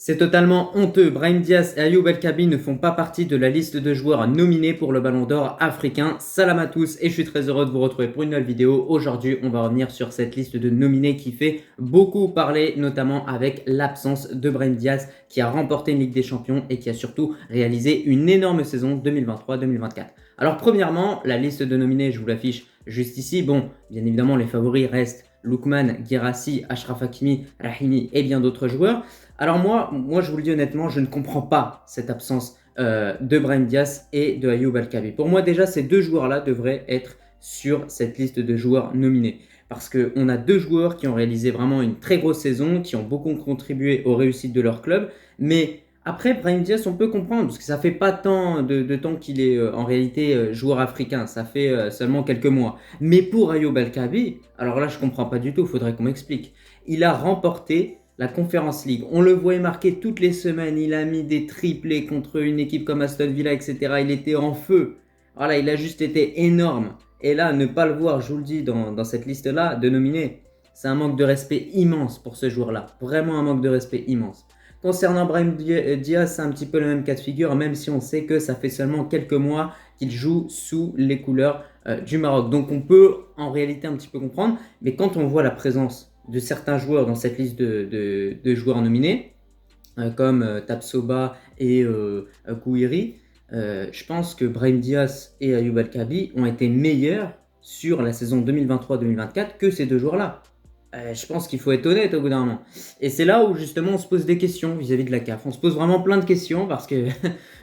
C'est totalement honteux. Brahim Diaz et Ayoub El Kabi ne font pas partie de la liste de joueurs nominés pour le Ballon d'Or africain. Salam à tous et je suis très heureux de vous retrouver pour une nouvelle vidéo. Aujourd'hui, on va revenir sur cette liste de nominés qui fait beaucoup parler, notamment avec l'absence de Brahim Diaz qui a remporté une Ligue des Champions et qui a surtout réalisé une énorme saison 2023-2024. Alors premièrement, la liste de nominés, je vous l'affiche juste ici. Bon, bien évidemment, les favoris restent Lookman, Guirassy, Achraf Hakimi, Rahimi et bien d'autres joueurs. Alors moi, je vous le dis honnêtement, je ne comprends pas cette absence de Brahim Diaz et de Ayoub El Kabi. Pour moi, déjà, ces deux joueurs-là devraient être sur cette liste de joueurs nominés. Parce qu'on a deux joueurs qui ont réalisé vraiment une très grosse saison, qui ont beaucoup contribué aux réussites de leur club. Mais après, Brahim Diaz, on peut comprendre, parce que ça fait pas tant de temps qu'il est en réalité joueur africain. Ça fait seulement quelques mois. Mais pour Ayoub El Kabi, alors là, je comprends pas du tout, il faudrait qu'on m'explique. Il a remporté la Conference League. On le voyait marquer toutes les semaines. Il a mis des triplés contre une équipe comme Aston Villa, etc. Il était en feu. Voilà, il a juste été énorme. Et là, ne pas le voir, je vous le dis, dans cette liste-là, de nominés, c'est un manque de respect immense pour ce joueur-là. Vraiment un manque de respect immense. Concernant Brahim Diaz, c'est un petit peu le même cas de figure, même si on sait que ça fait seulement quelques mois qu'il joue sous les couleurs du Maroc. Donc on peut en réalité un petit peu comprendre, mais quand on voit la présence de certains joueurs dans cette liste de joueurs nominés, comme Tapsoba et Kouiri, je pense que Brahim Diaz et Ayoub El Kabi ont été meilleurs sur la saison 2023-2024 que ces deux joueurs-là. Je pense qu'il faut être honnête au bout d'un moment. Et c'est là où justement on se pose des questions vis-à-vis de la CAF. On se pose vraiment plein de questions parce que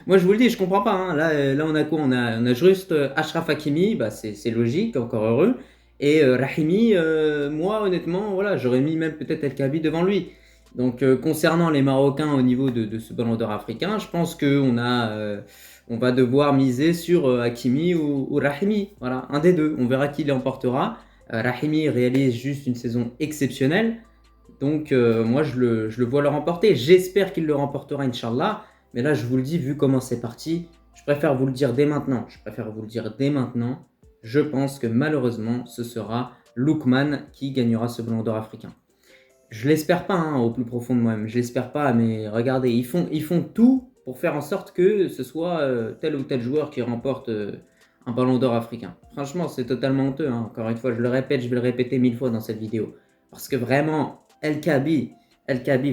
moi je vous le dis, je comprends pas. Hein. Là on a quoi on a juste Achraf Hakimi, bah, c'est logique, encore heureux. Et Rahimi, moi honnêtement, voilà, j'aurais mis même peut-être El Kabi devant lui. Donc concernant les Marocains au niveau de ce Ballon d'Or africain, je pense on va devoir miser sur Hakimi ou Rahimi. Voilà, un des deux. On verra qui l'emportera. Rahimi réalise juste une saison exceptionnelle. Donc moi je le vois le remporter. J'espère qu'il le remportera, Inch'Allah. Mais là je vous le dis, vu comment c'est parti, je préfère vous le dire dès maintenant. Je pense que malheureusement ce sera Lookman qui gagnera ce Ballon d'Or africain. Je l'espère pas, hein, au plus profond de moi-même. Je l'espère pas, mais regardez, ils font tout pour faire en sorte que ce soit tel ou tel joueur qui remporte un Ballon d'Or africain. Franchement, c'est totalement honteux. Hein. Encore une fois, je le répète, je vais le répéter 1000 fois dans cette vidéo. Parce que vraiment, El Kabi,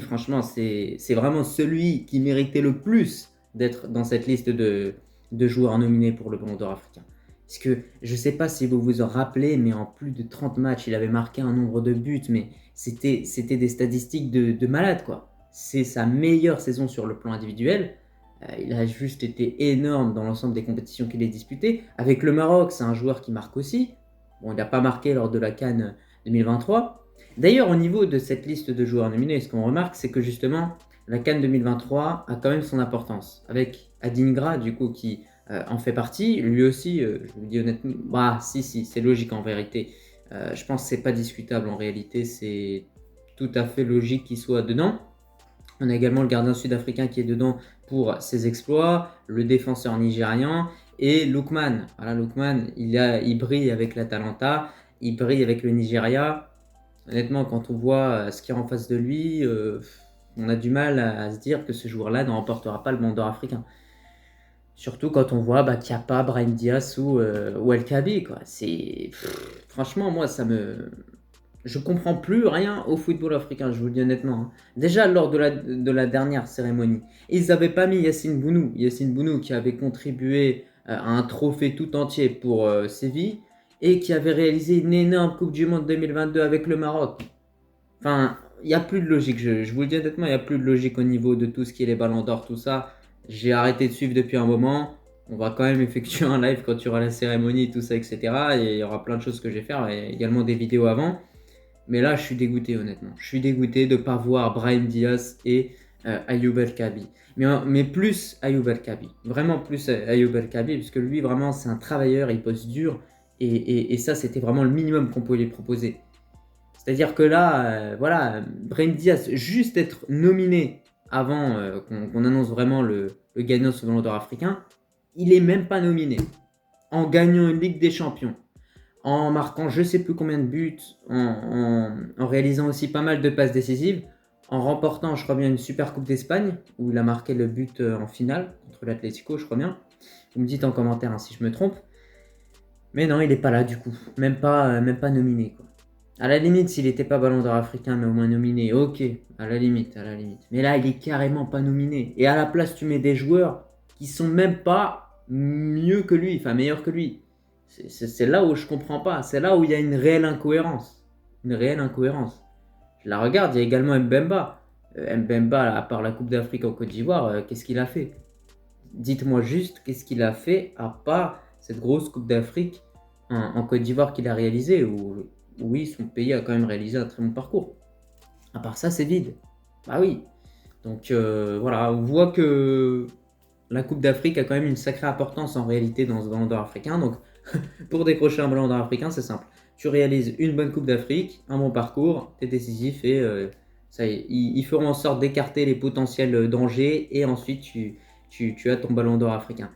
franchement, c'est vraiment celui qui méritait le plus d'être dans cette liste de joueurs nominés pour le Ballon d'Or africain. Parce que je ne sais pas si vous vous en rappelez, mais en plus de 30 matchs, il avait marqué un nombre de buts, mais c'était des statistiques de malade, quoi. C'est sa meilleure saison sur le plan individuel. Il a juste été énorme dans l'ensemble des compétitions qu'il a disputées. Avec le Maroc, c'est un joueur qui marque aussi. Bon, il n'a pas marqué lors de la CAN 2023. D'ailleurs, au niveau de cette liste de joueurs nominés, ce qu'on remarque, c'est que justement, la CAN 2023 a quand même son importance. Avec Adingra, du coup, qui en fait partie. Lui aussi, je vous dis honnêtement, bah si, c'est logique en vérité. Je pense que c'est pas discutable en réalité, c'est tout à fait logique qu'il soit dedans. On a également le gardien sud-africain qui est dedans pour ses exploits, le défenseur nigérian et Lookman. Voilà, Lookman, il brille avec l'Atalanta, il brille avec le Nigeria. Honnêtement, quand on voit ce qu'il y a en face de lui, on a du mal à se dire que ce joueur-là ne remportera pas le Ballon d'Or africain. Surtout quand on voit qu'il n'y a pas Brahim Diaz ou El Kabi, quoi. Franchement, moi, je comprends plus rien au football africain, je vous le dis honnêtement. Hein. Déjà, lors de la dernière cérémonie, ils n'avaient pas mis Yassine Bounou. Yassine Bounou qui avait contribué à un trophée tout entier pour Séville et qui avait réalisé une énorme Coupe du Monde 2022 avec le Maroc. Enfin, il n'y a plus de logique, je vous le dis honnêtement, il n'y a plus de logique au niveau de tout ce qui est les ballons d'or, tout ça. J'ai arrêté de suivre depuis un moment. On va quand même effectuer un live quand il y aura la cérémonie, tout ça, etc. Et il y aura plein de choses que je vais faire, et également des vidéos avant. Mais là, je suis dégoûté, honnêtement. Je suis dégoûté de ne pas voir Brahim Diaz et Ayoub El Kabi. Mais plus Ayoub El Kabi. Vraiment plus Ayoub El Kabi, parce que lui, vraiment, c'est un travailleur, il bosse dur. Et ça, c'était vraiment le minimum qu'on pouvait lui proposer. C'est-à-dire que là, voilà, Brahim Diaz, juste être nominé avant qu'on annonce vraiment le gagnant de ce Ballon d'Or africain, il est même pas nominé. En gagnant une Ligue des Champions, en marquant je sais plus combien de buts, en réalisant aussi pas mal de passes décisives, en remportant, je crois bien, une Super Coupe d'Espagne, où il a marqué le but en finale contre l'Atlético, je crois bien. Vous me dites en commentaire hein, si je me trompe. Mais non, il n'est pas là du coup. Même pas nominé, quoi. À la limite, s'il n'était pas Ballon d'Or africain, mais au moins nominé, ok. À la limite, à la limite. Mais là, il est carrément pas nominé. Et à la place, tu mets des joueurs qui sont même pas mieux que lui, enfin meilleurs que lui. C'est là où je comprends pas. C'est là où il y a une réelle incohérence. Une réelle incohérence. Je la regarde, il y a également Mbemba. Mbemba, à part la Coupe d'Afrique en Côte d'Ivoire, qu'est-ce qu'il a fait? Dites-moi juste, qu'est-ce qu'il a fait à part cette grosse Coupe d'Afrique en Côte d'Ivoire qu'il a réalisée, où oui, son pays a quand même réalisé un très bon parcours. À part ça, c'est vide. Bah oui. Donc voilà, on voit que la Coupe d'Afrique a quand même une sacrée importance en réalité dans ce ballon d'or africain. Donc pour décrocher un ballon d'or africain, c'est simple. Tu réalises une bonne Coupe d'Afrique, un bon parcours, tu es décisif et ça y est, ils feront en sorte d'écarter les potentiels dangers et ensuite tu as ton ballon d'or africain.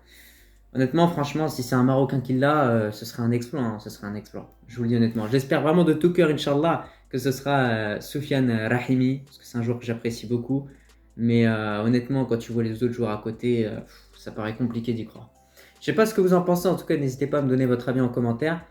Honnêtement, franchement, si c'est un Marocain qui l'a, ce serait un exploit. Hein, ce serait un exploit. Je vous le dis honnêtement. J'espère vraiment de tout cœur, Inch'Allah, que ce sera Soufiane Rahimi, parce que c'est un joueur que j'apprécie beaucoup. Mais honnêtement, quand tu vois les autres joueurs à côté, ça paraît compliqué d'y croire. Je sais pas ce que vous en pensez, en tout cas, n'hésitez pas à me donner votre avis en commentaire.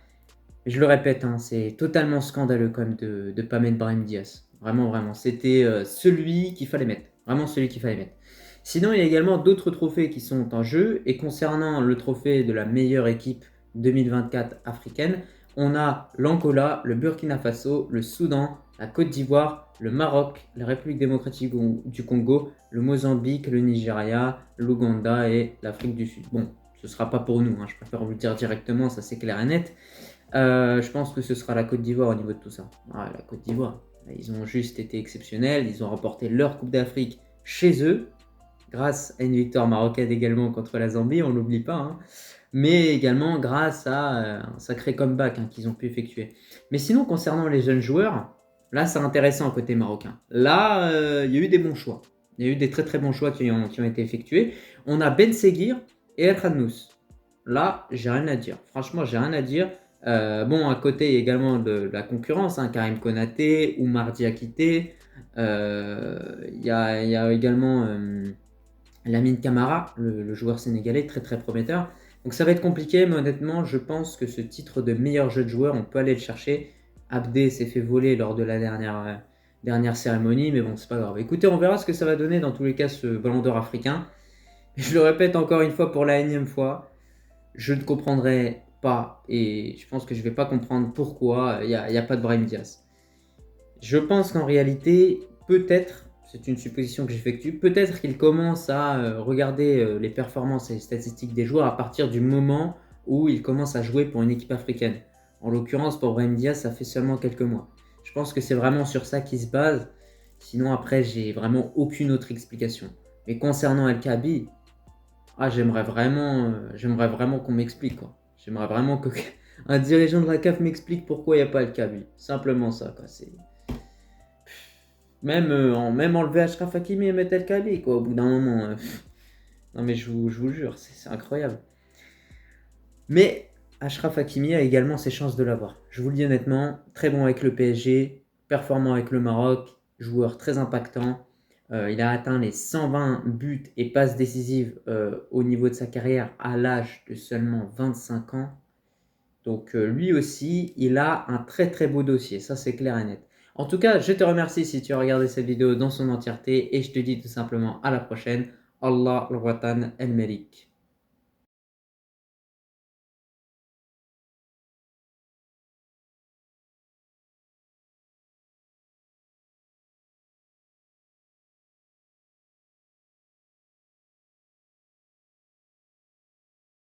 Je le répète, hein, c'est totalement scandaleux quand même de ne pas mettre Brahim Diaz. Vraiment, vraiment. C'était celui qu'il fallait mettre. Vraiment celui qu'il fallait mettre. Sinon, il y a également d'autres trophées qui sont en jeu. Et concernant le trophée de la meilleure équipe 2024 africaine, on a l'Angola, le Burkina Faso, le Soudan, la Côte d'Ivoire, le Maroc, la République démocratique du Congo, le Mozambique, le Nigeria, l'Ouganda et l'Afrique du Sud. Bon, ce ne sera pas pour nous, hein, je préfère vous le dire directement, ça c'est clair et net. Je pense que ce sera la Côte d'Ivoire au niveau de tout ça. Ah, la Côte d'Ivoire, ils ont juste été exceptionnels, ils ont remporté leur Coupe d'Afrique chez eux, grâce à une victoire marocaine également contre la Zambie, on ne l'oublie pas, hein, mais également grâce à un sacré comeback hein, qu'ils ont pu effectuer. Mais sinon, concernant les jeunes joueurs, là c'est intéressant côté marocain. Là, il y a eu des bons choix. Il y a eu des très très bons choix qui ont été effectués. On a Ben Seguir et El Khannous. Là, j'ai rien à dire. Franchement, j'ai rien à dire. Bon, à côté également de la concurrence, hein, Karim Konaté, Oumar Diakité. Il y a également Lamine Camara, le joueur sénégalais, très très prometteur. Donc ça va être compliqué, mais honnêtement, je pense que ce titre de meilleur jeune joueur, on peut aller le chercher. Abdé s'est fait voler lors de la dernière cérémonie, mais bon, c'est pas grave. Écoutez, on verra ce que ça va donner dans tous les cas ce ballon d'or africain. Je le répète encore une fois pour la énième fois, je ne comprendrai pas et je pense que je ne vais pas comprendre pourquoi il n'y a pas de Brahim Diaz. Je pense qu'en réalité, peut-être, c'est une supposition que j'effectue, peut-être qu'il commence à regarder les performances et les statistiques des joueurs à partir du moment où il commence à jouer pour une équipe africaine. En l'occurrence, pour Brahim Diaz, ça fait seulement quelques mois. Je pense que c'est vraiment sur ça qu'il se base. Sinon, après, j'ai vraiment aucune autre explication. Mais concernant El Khabi, j'aimerais vraiment qu'on m'explique, quoi. J'aimerais vraiment que un dirigeant de la CAF m'explique pourquoi il n'y a pas le Kaby. Simplement ça, quoi. C'est même enlever Achraf Hakimi et mettre El Kaby, quoi. Au bout d'un moment, non mais je vous jure, c'est incroyable. Mais Achraf Hakimi a également ses chances de l'avoir. Je vous le dis honnêtement, très bon avec le PSG, performant avec le Maroc, joueur très impactant. Il a atteint les 120 buts et passes décisives au niveau de sa carrière à l'âge de seulement 25 ans. Donc lui aussi, il a un très très beau dossier, ça c'est clair et net. En tout cas, je te remercie si tu as regardé cette vidéo dans son entièreté et je te dis tout simplement à la prochaine. Allah al-Watan el-Melik.